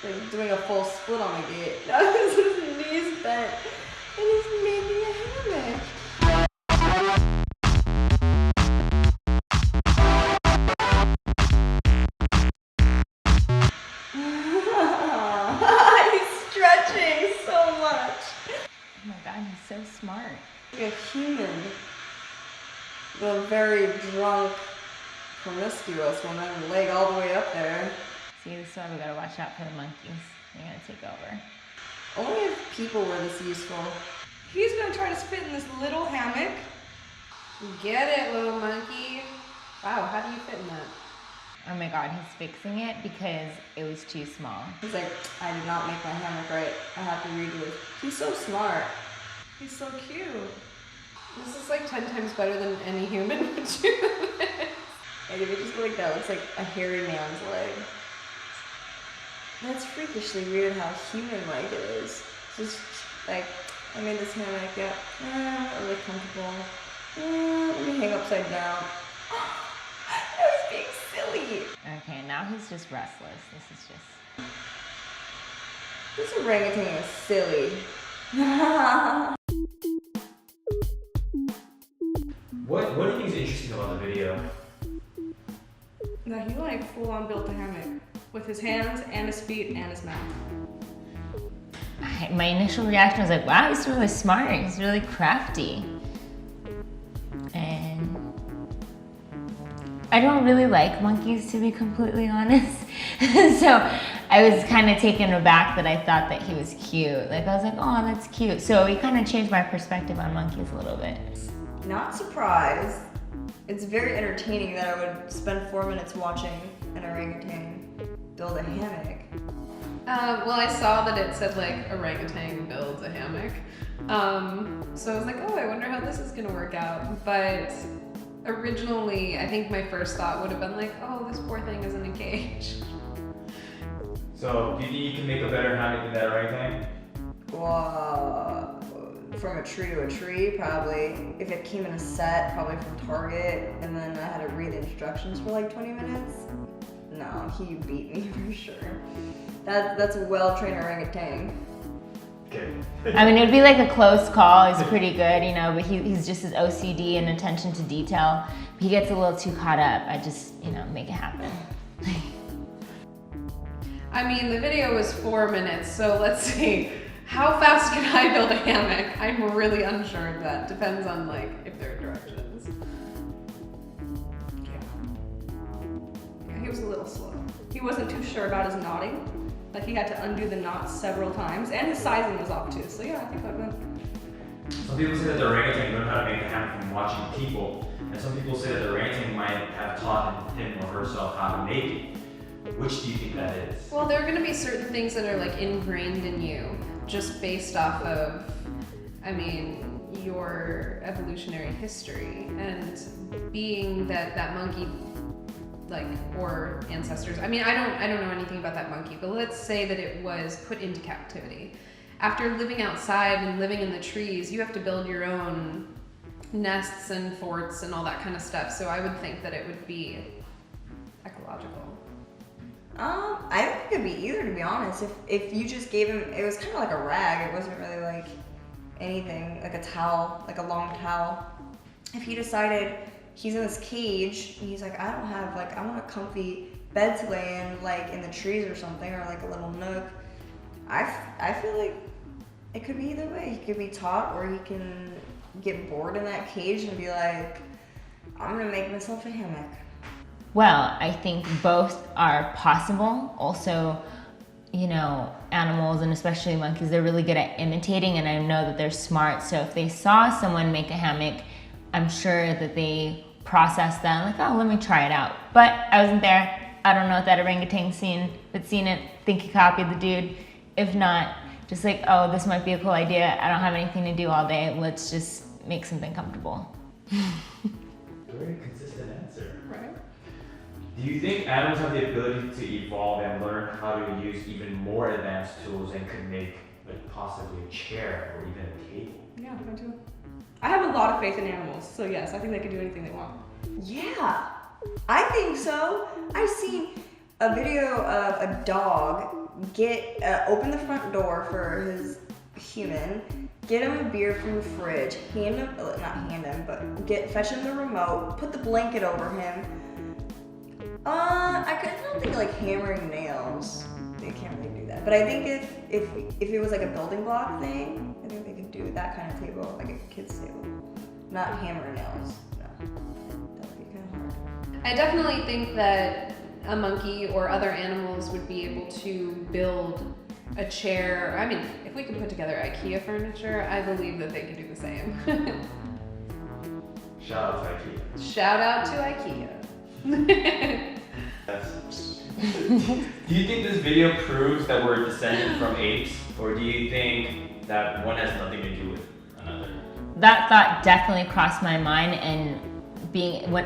Like doing a full split on the gate. Now his knees bent and he's making a hammock. He's stretching so much. Oh my god, he's so smart. Like a human. The very drunk, promiscuous woman, leg all the way up there. See, this is why we gotta watch out for the monkeys. They're gonna take over. Only if people were this useful. He's gonna try to fit in this little hammock. Get it, little monkey. Wow, how do you fit in that? Oh my god, he's fixing it because it was too small. He's like, I did not make my hammock right. I have to redo it. He's so smart. He's so cute. This is like 10 times better than any human would do this. And if you just go like that, looks like a hairy man's leg. That's freakishly weird how human-like it is. Just like, I made this hammock, yeah. Not really comfortable. Let me hang upside down. I was being silly. Okay, now he's just restless. This is just... This orangutan is silly. What do you think is interesting about the video? That he like full on built the hammock with his hands and his feet and his mouth. My initial reaction was like, wow, he's really smart. He's really crafty. And I don't really like monkeys, to be completely honest. So I was kind of taken aback that I thought that he was cute. Like I was like, oh, that's cute. So it kind of changed my perspective on monkeys a little bit. Not surprised. It's very entertaining that I would spend 4 minutes watching an orangutan build a hammock. Well, I saw that it said like orangutan builds a hammock. So I was like, oh, I wonder how this is gonna work out. But originally, I think my first thought would have been like, oh, this poor thing is in a cage. So, do you think you can make a better hammock than that orangutan? Well, from a tree to a tree, probably. If it came in a set, probably from Target, and then I had to read the instructions for like 20 minutes. No, he beat me for sure. That's a well-trained orangutan. Okay. I mean, it would be like a close call. He's pretty good, you know, but he's just his OCD and attention to detail. He gets a little too caught up. I just, you know, make it happen. I mean, the video was 4 minutes, so let's see. How fast can I build a hammock? I'm really unsure of that. Depends on like if there are directions. Yeah, he was a little slow. He wasn't too sure about his knotting. Like he had to undo the knots several times, and his sizing was off too. So yeah, I think that went. Some people say that the orangutan learned how to make a hammock from watching people, and some people say that the orangutan might have taught him or herself how to make it. Which do you think that is? Well, there are going to be certain things that are like ingrained in you, just based off of, I mean, your evolutionary history, and being that monkey, like, or ancestors. I mean, I don't know anything about that monkey, but let's say that it was put into captivity. After living outside and living in the trees, you have to build your own nests and forts and all that kind of stuff. So I would think that it would be ecological. I don't think it'd be either, to be honest. If you just gave him, it was kind of like a rag. It wasn't really like anything, like a towel, like a long towel. If he decided he's in this cage and he's like, I don't have, like, I want a comfy bed to lay in, like in the trees or something, or like a little nook. I feel like it could be either way. He could be taught, or he can get bored in that cage and be like, I'm gonna make myself a hammock. Well, I think both are possible. Also, you know, animals, and especially monkeys, they're really good at imitating, and I know that they're smart. So if they saw someone make a hammock, I'm sure that they processed that, like, oh, let me try it out. But I wasn't there. I don't know if that orangutan's seen it, think he copied the dude. If not, just like, oh, this might be a cool idea. I don't have anything to do all day. Let's just make something comfortable. Very consistent answer. Right. Do you think animals have the ability to evolve and learn how to use even more advanced tools and could make, like, possibly a chair or even a table? Yeah, I do. I have a lot of faith in animals, so yes, I think they can do anything they want. Yeah, I think so. I've seen a video of a dog open the front door for his human, get him a beer from the fridge, fetch him the remote, put the blanket over him. I don't think like hammering nails. They can't really do that. But I think if it was like a building block thing, I think they could do that kind of table, like a kid's table. Not hammer nails. No. That would be kind of hard. I definitely think that a monkey or other animals would be able to build a chair. I mean, if we could put together IKEA furniture, I believe that they could do the same. Shout out to IKEA. Shout out to IKEA. Do you think this video proves that we're descended from apes, or do you think that one has nothing to do with another? That thought definitely crossed my mind, and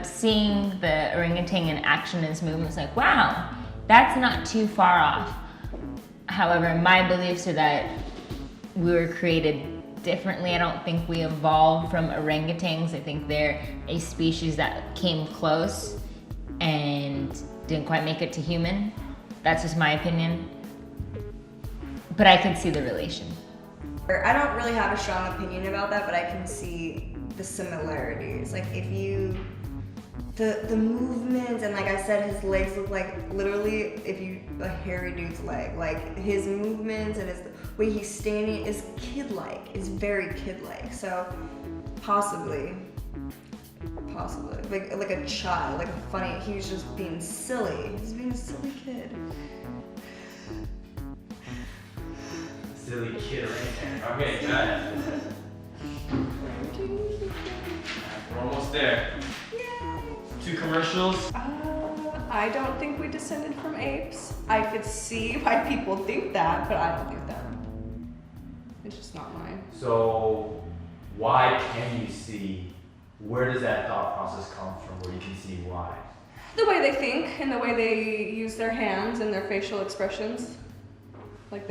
seeing the orangutan in action and his movements, like, wow, that's not too far off. However, my beliefs are that we were created differently. I don't think we evolved from orangutans. I think they're a species that came close and didn't quite make it to human. That's just my opinion. But I can see the relation. I don't really have a strong opinion about that, but I can see the similarities. Like the movements, and like I said, his legs look like literally a hairy dude's leg. Like his movements and his way he's standing is kid-like, is very kid-like. So possibly, like a child, like he was just being silly. He was being a silly kid. Silly kid orangutan. Okay, got it. We're almost there. Yay! 2 commercials. I don't think we descended from apes. I could see why people think that, but I don't think that. It's just not mine. So, why can you see? Where does that thought process come from? Where you can see why? The way they think and the way they use their hands and their facial expressions. Like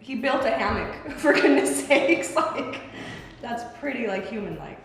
he built a hammock, for goodness sakes. Like, that's pretty like human-like.